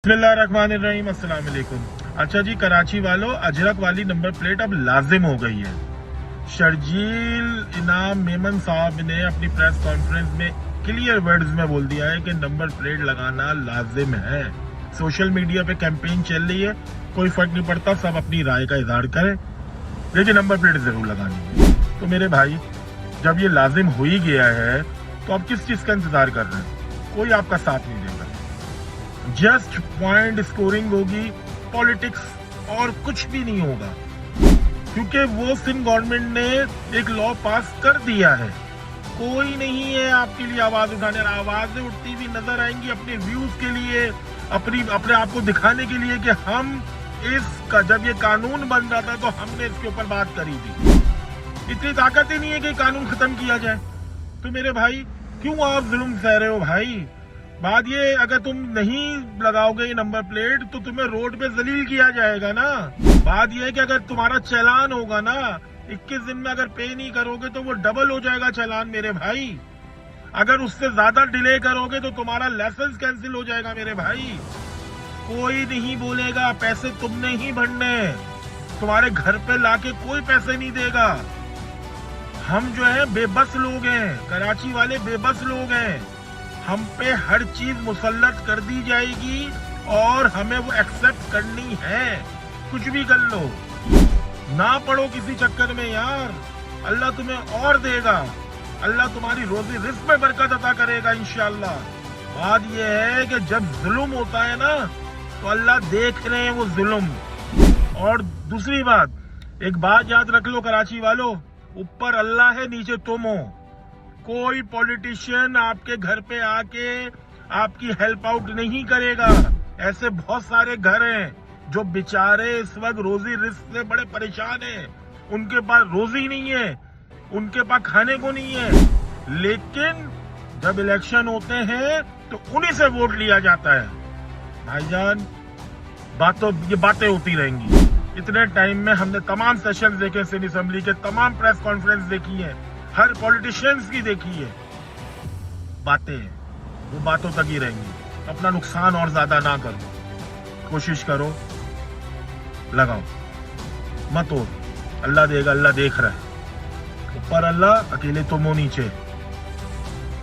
बिस्मिल्लाहिर्रहमानिर्रहीम, अस्सलाम वालेकुम। अच्छा जी, कराची वालों, अजरक वाली नंबर प्लेट अब लाजिम हो गई है। शर्जील इनाम मेमन साहब ने अपनी प्रेस कॉन्फ्रेंस में क्लियर वर्ड्स में बोल दिया है कि नंबर प्लेट लगाना लाजिम है। सोशल मीडिया पे कैंपेन चल रही है, कोई फर्क नहीं पड़ता, सब अपनी राय का इजहार करें, लेकिन नंबर प्लेट जरूर लगानी है। तो मेरे भाई, जब ये लाजिम हो ही गया है तो आप किस चीज का इंतजार कर रहे हैं? कोई आपका साथ नहीं देगा, जस्ट पॉइंट स्कोरिंग होगी, पॉलिटिक्स और कुछ भी नहीं होगा, क्योंकि वो सिंध गवर्नमेंट ने एक लॉ पास कर दिया है। कोई नहीं है आपके लिए आवाज उठाने, आवाजें उठती हुई नजर आएंगी अपने व्यूज के लिए, अपने आप को दिखाने के लिए कि हम इसका, जब ये कानून बन रहा था तो हमने इसके ऊपर बात करी थी। इतनी ताकत ही नहीं है कि कानून खत्म किया जाए। तो मेरे भाई, क्यों आप जुल्म सह रहे हो भाई? बात ये, अगर तुम नहीं लगाओगे ये नंबर प्लेट तो तुम्हें रोड पे जलील किया जाएगा ना। बात ये है कि अगर तुम्हारा चालान होगा ना, 21 दिन में अगर पे नहीं करोगे तो वो डबल हो जाएगा चालान मेरे भाई। अगर उससे ज्यादा डिले करोगे तो तुम्हारा लाइसेंस कैंसिल हो जाएगा मेरे भाई। कोई नहीं बोलेगा, पैसे तुमने ही भरने, तुम्हारे घर पे लाके कोई पैसे नहीं देगा। हम जो है बेबस लोग हैं, कराची वाले बेबस लोग हैं। हम पे हर चीज मुसल्लत कर दी जाएगी और हमें वो एक्सेप्ट करनी है। कुछ भी कर लो, ना पड़ो किसी चक्कर में यार। अल्लाह तुम्हें और देगा, अल्लाह तुम्हारी रोजी रिस्क में बरकत अता करेगा इंशाअल्लाह। बात ये है कि जब जुल्म होता है ना तो अल्लाह देख रहे हैं वो जुल्म। और दूसरी बात, एक बात याद रख लो कराची वालों, ऊपर अल्लाह है, नीचे तुम हो। कोई पॉलिटिशियन आपके घर पे आके आपकी हेल्प आउट नहीं करेगा। ऐसे बहुत सारे घर हैं जो बेचारे इस वक्त रोजी रिस्क से बड़े परेशान हैं, उनके पास रोजी नहीं है, उनके पास खाने को नहीं है, लेकिन जब इलेक्शन होते हैं तो उन्हीं से वोट लिया जाता है। भाईजान, ये बातें होती रहेंगी। इतने टाइम में हमने तमाम सेशन देखे, सिंध असेंबली के तमाम प्रेस कॉन्फ्रेंस देखी है, हर पॉलिटिशियंस की देखी है। बातें वो बातों तक ही रहेंगी। अपना नुकसान और ज्यादा ना करो, कोशिश करो, लगाओ, मत हो। अल्लाह देगा, अल्लाह देख रहा है। ऊपर अल्लाह, अकेले तुम हो नीचे।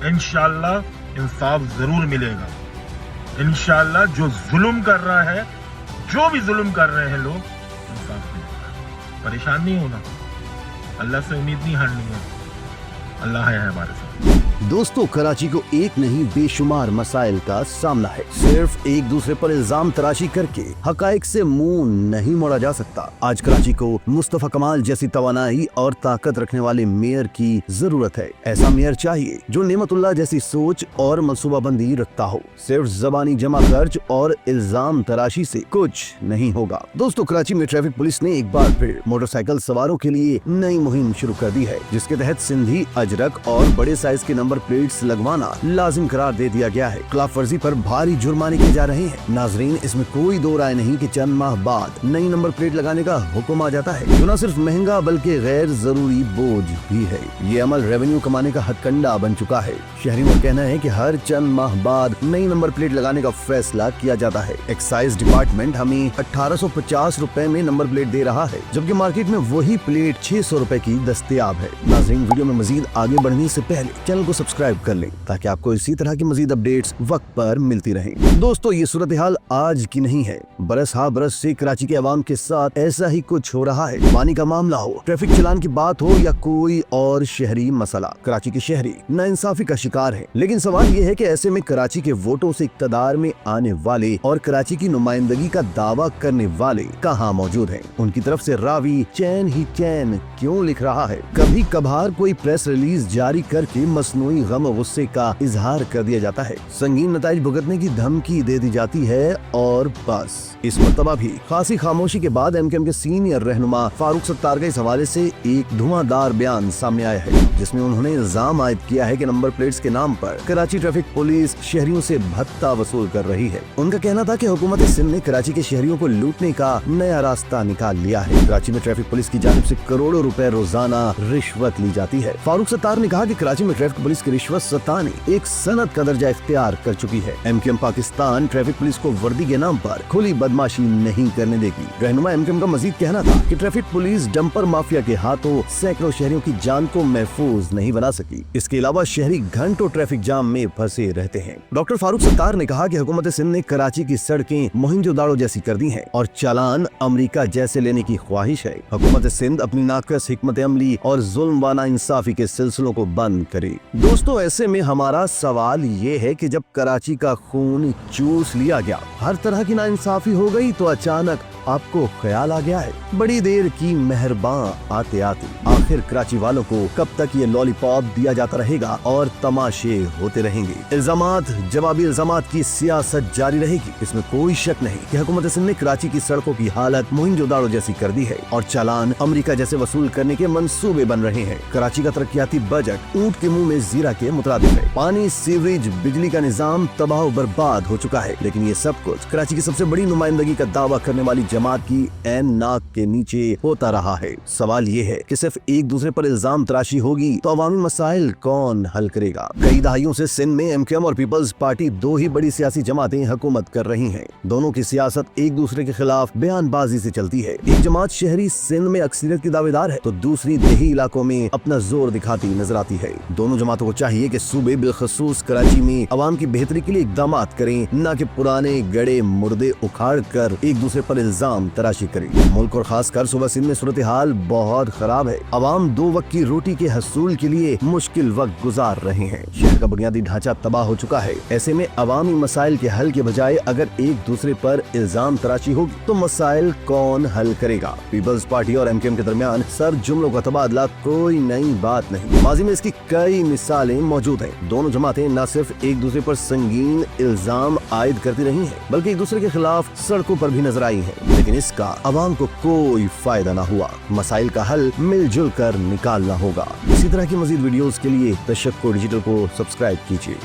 इंशाअल्लाह इंसाफ जरूर मिलेगा। इंशाअल्लाह जो जुल्म कर रहा है, जो भी जुल्म कर रहे हैं लोग, इंसाफ मिलेगा। परेशान नहीं होना, अल्लाह से उम्मीद नहीं हारनी है, अल्लाह है हमारे साथ। दोस्तों, कराची को एक नहीं बेशुमार मसाइल का सामना है। सिर्फ एक दूसरे पर इल्जाम तराशी करके हकाइक से मुंह नहीं मोड़ा जा सकता। आज कराची को मुस्तफा कमाल जैसी तवानाई और ताकत रखने वाले मेयर की जरूरत है। ऐसा मेयर चाहिए जो नेमतुल्लाह जैसी सोच और मनसूबाबंदी रखता हो। सिर्फ जबानी जमा खर्च और इल्जाम तराशी से कुछ नहीं होगा। दोस्तों, कराची में ट्रैफिक पुलिस ने एक बार फिर मोटरसाइकिल सवारों के लिए नई मुहिम शुरू कर दी है, जिसके तहत सिंधी, अजरक और बड़े साइज के नंबर प्लेट्स लगवाना लाजिम करार दे दिया गया है। खिलाफ वर्जी पर भारी जुर्माने किए जा रहे हैं। नाजरीन, इसमें कोई दो राय नहीं कि चंद माह बाद नई नंबर प्लेट लगाने का हुक्म आ जाता है, जो न सिर्फ महंगा बल्कि गैर जरूरी बोझ भी है। ये अमल रेवेन्यू कमाने का हथकंडा बन चुका है। शहरियों का कहना है कि हर चंद माह बाद नई नंबर प्लेट लगाने का फैसला किया जाता है। एक्साइज डिपार्टमेंट हमें 1850 रुपए में नंबर प्लेट दे रहा है, जबकि मार्केट में वही प्लेट 600 रुपए की दस्तयाब है। नाजरीन, वीडियो में मजीद आगे बढ़ने से पहले चैनल को सब्सक्राइब कर लें ताकि आपको इसी तरह की मजीद अपडेट्स वक्त पर मिलती रहें। दोस्तों, ये सूरत हाल आज की नहीं है। बरस हा बरस से कराची के अवाम के साथ ऐसा ही कुछ हो रहा है। पानी का मामला हो, ट्रैफिक चालान की बात हो या कोई और शहरी मसला, कराची के शहरी नाइंसाफी का शिकार है। लेकिन सवाल ये है कि ऐसे में कराची के वोटों से इक्तदार में आने वाले और कराची की नुमाइंदगी का दावा करने वाले कहाँ मौजूद हैं? उनकी तरफ से रावी चैन ही चैन क्यों लिख रहा है? कभी कभार कोई प्रेस रिलीज जारी करके मसनूई गम गुस्से का इजहार कर दिया जाता है, संगीन नताइज भुगतने की धमकी दे दी जाती है और बस। इस मर्तबा भी खासी खामोशी के बाद एमकेएम के सीनियर रहनुमा फारूक सत्तार का इस हवाले से एक धुआंधार बयान सामने आया है, जिसमें उन्होंने इल्जाम आयद किया है कि नंबर प्लेट्स के नाम पर कराची ट्रैफिक पुलिस शहरियों से भत्ता वसूल कर रही है। उनका कहना था कि हुकूमत सिंध ने कराची के शहरियों को लूटने का नया रास्ता निकाल लिया है। कराची में ट्रैफिक पुलिस की जानिब से करोड़ों रुपए रोजाना रिश्वत ली जाती है। फारूक सत्तार ने कहा कि कराची में ट्रैफिक पुलिस पुलिस की रिश्वत सतानी एक सनत का दर्जा इख्तियार कर चुकी है। MKM पाकिस्तान ट्रैफिक पुलिस को वर्दी के नाम पर खुली बदमाशी नहीं करने देगी। रहनुमा MKM का मजीद कहना था कि ट्रैफिक पुलिस डंपर माफिया के हाथों सैकड़ों शहरियों की जान को महफूज नहीं बना सकी। इसके अलावा शहरी घंटों ट्रैफिक जाम में फंसे रहते हैं। डॉक्टर फारूक सत्तार ने कहा कि हुकूमत सिंध ने कराची की सड़कें मोहिंजोदाड़ो जैसी कर दी हैं और चालान अमेरिका जैसे लेने की ख्वाहिश है। हुकूमत सिंध अपनी नाकस हिकमत अमली और जुल्म वाना इंसाफी के सिलसिलों को बंद करे। दोस्तों, ऐसे में हमारा सवाल ये है कि जब कराची का खून चूस लिया गया, हर तरह की नाइंसाफी हो गई, तो अचानक आपको ख्याल आ गया है। बड़ी देर की मेहरबान आते आते आखिर कराची वालों को कब तक ये लॉलीपॉप दिया जाता रहेगा और तमाशे होते रहेंगे। इल्जामात जवाबी इल्जामात की सियासत जारी रहेगी। इसमें कोई शक नहीं कि हुकूमत सिंध ने कराची की सड़कों की हालत मोहिंजोदाड़ो जैसी कर दी है और चालान अमेरिका जैसे वसूल करने के मंसूबे बन रहे हैं। कराची का तरक्याती बजट ऊंट के मुंह में जीरा के मुताबिक है। पानी, सीवरेज, बिजली का निजाम तबाह बर्बाद हो चुका है। लेकिन ये सब कुछ कराची की सबसे बड़ी नुमाइंदगी का दावा करने वाली जमात की ऐन नाक के नीचे होता रहा है। सवाल ये है कि सिर्फ एक दूसरे पर इल्जाम तराशी होगी तो अवामी मसाइल कौन हल करेगा। कई दहाइयों से सिंध में MKM और पीपल्स पार्टी दो ही बड़ी सियासी जमातें हुकूमत कर रही हैं। दोनों की सियासत एक दूसरे के खिलाफ बयानबाजी से चलती है। एक जमात शहरी सिंध में अक्सरियत की दावेदार है तो दूसरी देही इलाकों में अपना जोर दिखाती नजर आती है। दोनों जमातों को चाहिए कि सूबे बिलखसूस कराची में अवाम की बेहतरी के लिए इकदाम करें, न कि पुराने गड़े मुर्दे उखाड़ कर एक दूसरे पर इल्जाम तराशी करें। मुल्क और खासकर सूबा सिंध में सूरत हाल बहुत खराब है। अवाम दो वक्त की रोटी के हसूल के लिए मुश्किल वक्त गुजार रहे हैं। शहर का बुनियादी ढांचा तबाह हो चुका है। ऐसे में अवामी मसाइल के हल के बजाय अगर एक दूसरे पर इल्जाम तराशी होगी तो मसाइल कौन हल करेगा। पीपल्स पार्टी और MKM के दरमियान सर जुमलों का तबादला कोई नई बात नहीं। माजी में इसकी कई मिसालें मौजूद हैं। दोनों जमातें न सिर्फ एक दूसरे पर संगीन इल्जाम आयद करती रही हैं, बल्कि एक दूसरे के खिलाफ सड़कों पर भी नजर आई हैं। लेकिन इसका अवाम को कोई फायदा न हुआ। मसाइल का हल मिलजुल कर निकालना होगा। इसी तरह की मजीद वीडियोस के लिए तशक्कुर डिजिटल को सब्सक्राइब कीजिए।